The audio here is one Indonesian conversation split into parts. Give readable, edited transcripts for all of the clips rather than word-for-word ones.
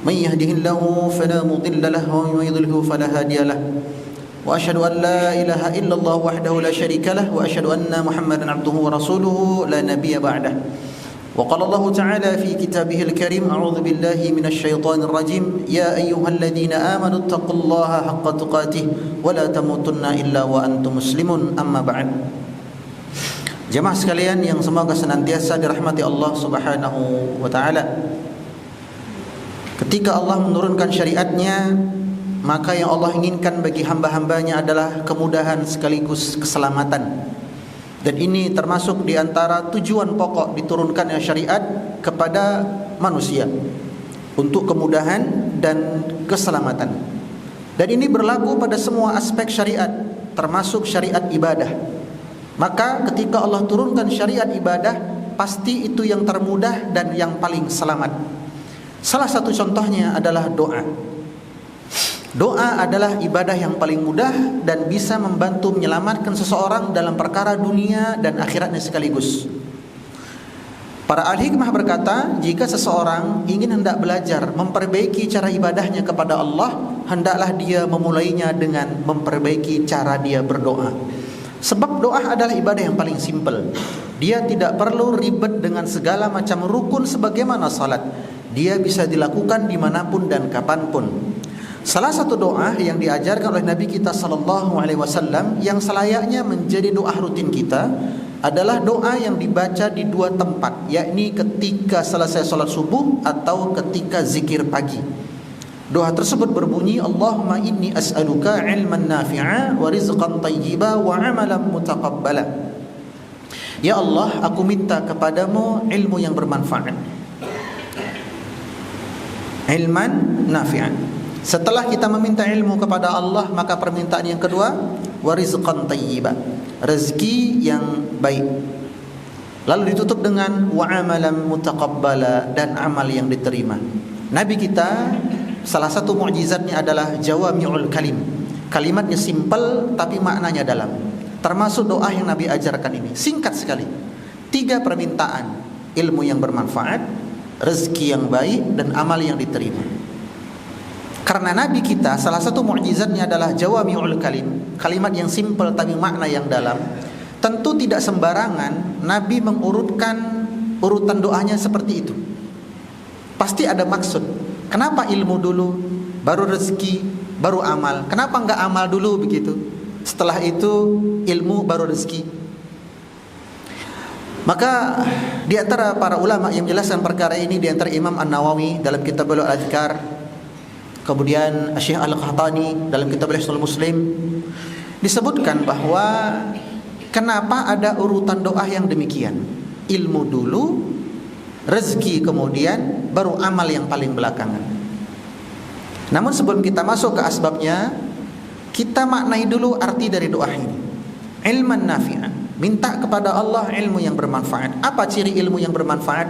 من يهده الله فلا مضل له ومن يضلل فلا هادي له وأشهد أن لا إله إلا الله وحده لا شريك له وأشهد أن محمدا عبده ورسوله لا نبي بعده. وقال الله تعالى في كتابه الكريم: أعوذ بالله من الشيطان الرجيم يا أيها الذين آمنوا اتقوا الله حق تقاته ولا تموتن إلا وأنتم مسلمون. أما بعد. Jemaah sekalian yang semoga senantiasa dirahmati Allah Subhanahu wa taala. Ketika Allah menurunkan syariatnya, maka yang Allah inginkan bagi hamba-hambanya adalah kemudahan sekaligus keselamatan. Dan ini termasuk di antara tujuan pokok diturunkannya syariat kepada manusia, untuk kemudahan dan keselamatan. Dan ini berlaku pada semua aspek syariat, termasuk syariat ibadah. Maka ketika Allah turunkan syariat ibadah, pasti itu yang termudah dan yang paling selamat. Salah satu contohnya adalah doa. Doa adalah ibadah yang paling mudah dan bisa membantu menyelamatkan seseorang dalam perkara dunia dan akhiratnya sekaligus. Para ahli hikmah berkata, jika seseorang ingin hendak belajar memperbaiki cara ibadahnya kepada Allah, hendaklah dia memulainya dengan memperbaiki cara dia berdoa. Sebab doa adalah ibadah yang paling simpel. Dia tidak perlu ribet dengan segala macam rukun sebagaimana salat. Dia bisa dilakukan dimanapun dan kapanpun. Salah satu doa yang diajarkan oleh Nabi kita sallallahu alaihi wasallam yang selayaknya menjadi doa rutin kita adalah doa yang dibaca di dua tempat, yakni ketika selesai salat subuh atau ketika zikir pagi. Doa tersebut berbunyi, Allahumma inni as'aluka ilman nafi'a wa rizqan tayyiba wa amalan mutaqabbala. Ya Allah, aku minta kepadamu ilmu yang bermanfaat, ilman nafi'an. Setelah kita meminta ilmu kepada Allah, maka permintaan yang kedua, wa rizqan tayyiba, rezeki yang baik. Lalu ditutup dengan wa amalan mutaqabbala, dan amal yang diterima. Nabi kita salah satu mukjizatnya adalah jawami'ul kalim. Kalimatnya simpel tapi maknanya dalam. Termasuk doa yang Nabi ajarkan ini singkat sekali. 3 permintaan: ilmu yang bermanfaat, rezeki yang baik, dan amal yang diterima. Karena Nabi kita salah satu mukjizatnya adalah jawami'ul kalim, kalimat yang simpel tapi makna yang dalam. Tentu tidak sembarangan Nabi mengurutkan urutan doanya seperti itu. Pasti ada maksud. Kenapa ilmu dulu, baru rezeki, baru amal? Kenapa enggak amal dulu begitu? Setelah itu ilmu, baru rezeki. Maka di antara para ulama yang menjelaskan perkara ini, di antara Imam An-Nawawi dalam kitab Al-Adhkar, kemudian Syekh Al-Qahtani dalam kitab Hisnul Muslim, disebutkan bahwa kenapa ada urutan doa yang demikian. Ilmu dulu, rezeki kemudian, baru amal yang paling belakangan. Namun sebelum kita masuk ke asbabnya, kita maknai dulu arti dari doa ini. Ilman nafi'an, minta kepada Allah ilmu yang bermanfaat. Apa ciri ilmu yang bermanfaat?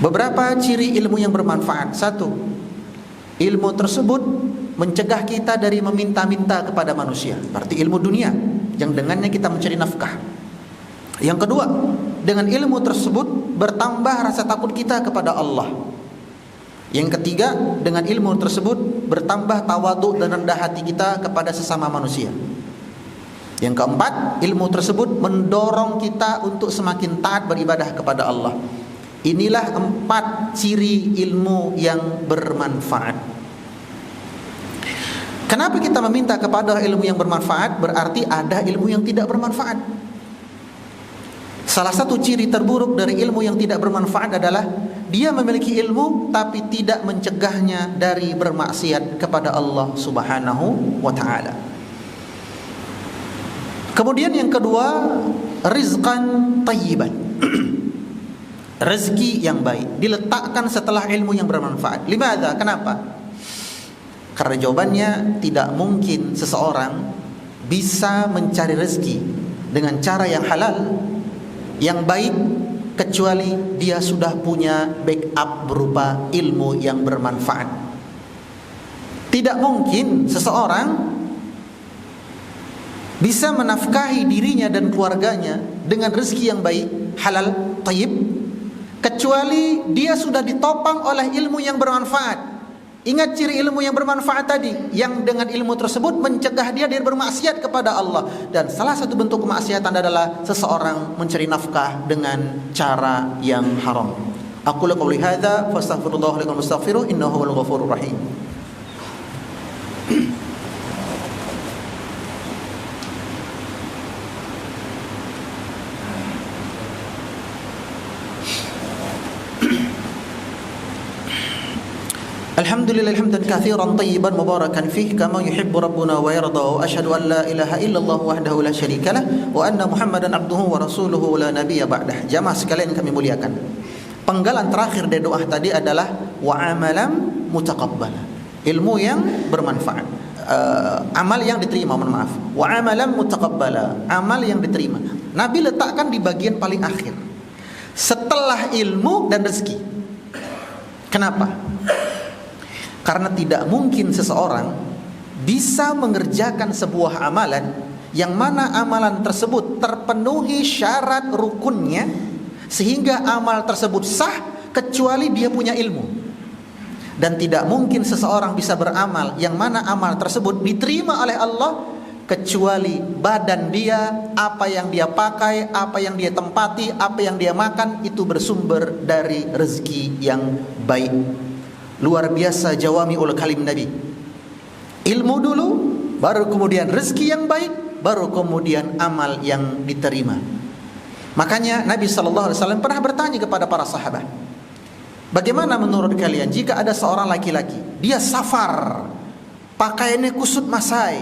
Beberapa ciri ilmu yang bermanfaat. 1, ilmu tersebut mencegah kita dari meminta-minta kepada manusia. Berarti ilmu dunia yang dengannya kita mencari nafkah. Yang kedua, dengan ilmu tersebut bertambah rasa takut kita kepada Allah. Yang ketiga, dengan ilmu tersebut bertambah tawadhu dan rendah hati kita kepada sesama manusia. Yang keempat, ilmu tersebut mendorong kita untuk semakin taat beribadah kepada Allah. Inilah 4 ciri ilmu yang bermanfaat. Kenapa kita meminta kepada ilmu yang bermanfaat? Berarti ada ilmu yang tidak bermanfaat. Salah satu ciri terburuk dari ilmu yang tidak bermanfaat adalah dia memiliki ilmu tapi tidak mencegahnya dari bermaksiat kepada Allah Subhanahu wa taala. Kemudian yang kedua, rizqan tayyiban. Rezeki yang baik diletakkan setelah ilmu yang bermanfaat. Limadha? Kenapa? Karena jawabannya, tidak mungkin seseorang bisa mencari rezeki dengan cara yang halal, yang baik, kecuali dia sudah punya backup berupa ilmu yang bermanfaat. Tidak mungkin seseorang bisa menafkahi dirinya dan keluarganya dengan rezeki yang baik, halal, thayyib, kecuali dia sudah ditopang oleh ilmu yang bermanfaat. Ingat ciri ilmu yang bermanfaat tadi, yang dengan ilmu tersebut mencegah dia dari bermaksiat kepada Allah. Dan salah satu bentuk kemaksiatan adalah seseorang mencari nafkah dengan cara yang haram. Aku qouli hadza fastaghfirullah lakum wastaghfiruh innahu huwal ghafurur rahim. Alhamdulillah hamdan katsiran tayyiban mubarakan fih kama yuhibbu rabbuna wa yarda wa asyhadu an la ilaha illallah wahdahu la syarikalah wa anna Muhammadan abduhu wa rasuluhu la nabiyya ba'dah. Jamaah sekalian kami muliakan, penggalan terakhir dari doa tadi adalah wa amalan mutaqabbala, ilmu yang bermanfaat, amal yang diterima, mohon maaf, wa amalan mutaqabbala, amal yang diterima. Nabi letakkan di bagian paling akhir setelah ilmu dan rezeki. Kenapa? Karena tidak mungkin seseorang bisa mengerjakan sebuah amalan yang mana amalan tersebut terpenuhi syarat rukunnya sehingga amal tersebut sah kecuali dia punya ilmu. Dan tidak mungkin seseorang bisa beramal yang mana amal tersebut diterima oleh Allah kecuali badan dia, apa yang dia pakai, apa yang dia tempati, apa yang dia makan itu bersumber dari rezeki yang baik. Luar biasa jawami'ul kalim Nabi. Ilmu dulu, baru kemudian rezeki yang baik, baru kemudian amal yang diterima. Makanya Nabi SAW pernah bertanya kepada para sahabat, bagaimana menurut kalian jika ada seorang laki-laki, dia safar, pakaiannya kusut masai,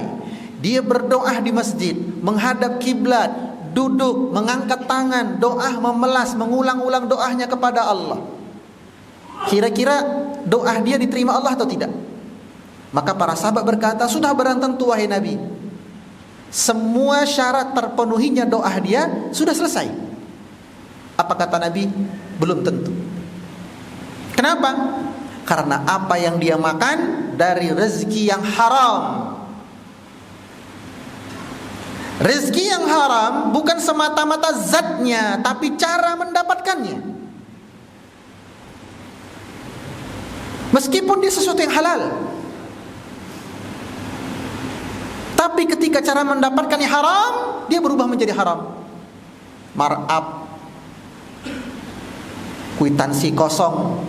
dia berdoa di masjid, menghadap kiblat, duduk, mengangkat tangan, doa, memelas, mengulang-ulang doanya kepada Allah. Kira-kira doa dia diterima Allah atau tidak? Maka para sahabat berkata, sudah barang tentu wahai Nabi, semua syarat terpenuhinya doa dia sudah selesai. Apa kata Nabi? Belum tentu. Kenapa? Karena apa yang dia makan dari rezeki yang haram. Rezeki yang haram bukan semata-mata zatnya, tapi cara mendapatkannya. Meskipun dia sesuatu yang halal, tapi ketika cara mendapatkannya haram, dia berubah menjadi haram. Markup, kwitansi kosong,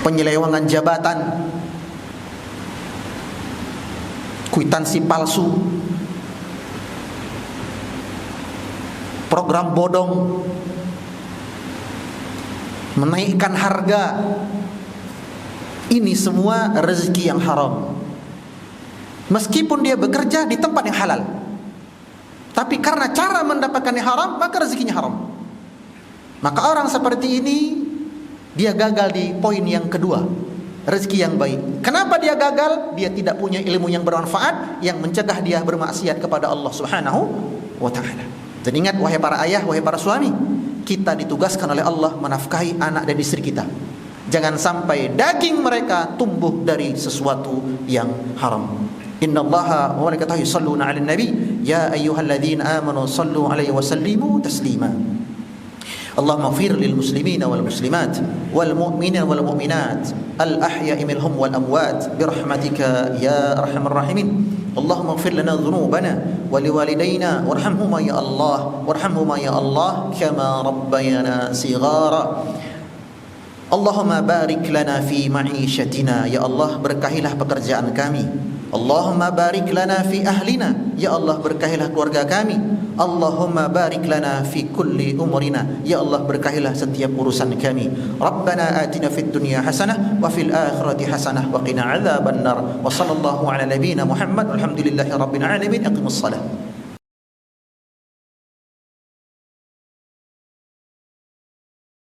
penyelewengan jabatan, kwitansi palsu, program bodong, menaikkan harga. Ini semua rezeki yang haram. Meskipun dia bekerja di tempat yang halal, tapi karena cara mendapatkannya haram, maka rezekinya haram. Maka orang seperti ini dia gagal di poin yang kedua, rezeki yang baik. Kenapa dia gagal? Dia tidak punya ilmu yang bermanfaat yang mencegah dia bermaksiat kepada Allah Subhanahu wa taala. Dan ingat wahai para ayah, wahai para suami, kita ditugaskan oleh Allah menafkahi anak dan istri kita. Jangan sampai daging mereka tumbuh dari sesuatu yang haram. Innallaha wa malaikatahu yusholluna 'alan nabi ya ayyuhalladzina amanu shallu 'alaihi wa sallimu taslima. Allahumma ighfir lil muslimina wal muslimat wal mu'minina wal mu'minat al ahya'i minhum wal amwat bi rahmatika ya arhamar rahimin. Allahumma ighfir lana dhunubana wa liwalidayna warhamhuma ya Allah kama rabbayana shighara. Allahumma barik lana fi ma'ishatina, ya Allah berkahilah pekerjaan kami. Allahumma barik lana fi ahlina, ya Allah berkahilah keluarga kami. Allahumma barik lana fi kulli umurina, ya Allah berkahilah setiap urusan kami. Rabbana atina fid dunya hasanah wa fil akhirati hasanah wa qina adzabannar. Wa sallallahu ala nabiyyina Muhammad walhamdulillahi rabbil alamin. Aqimus salat.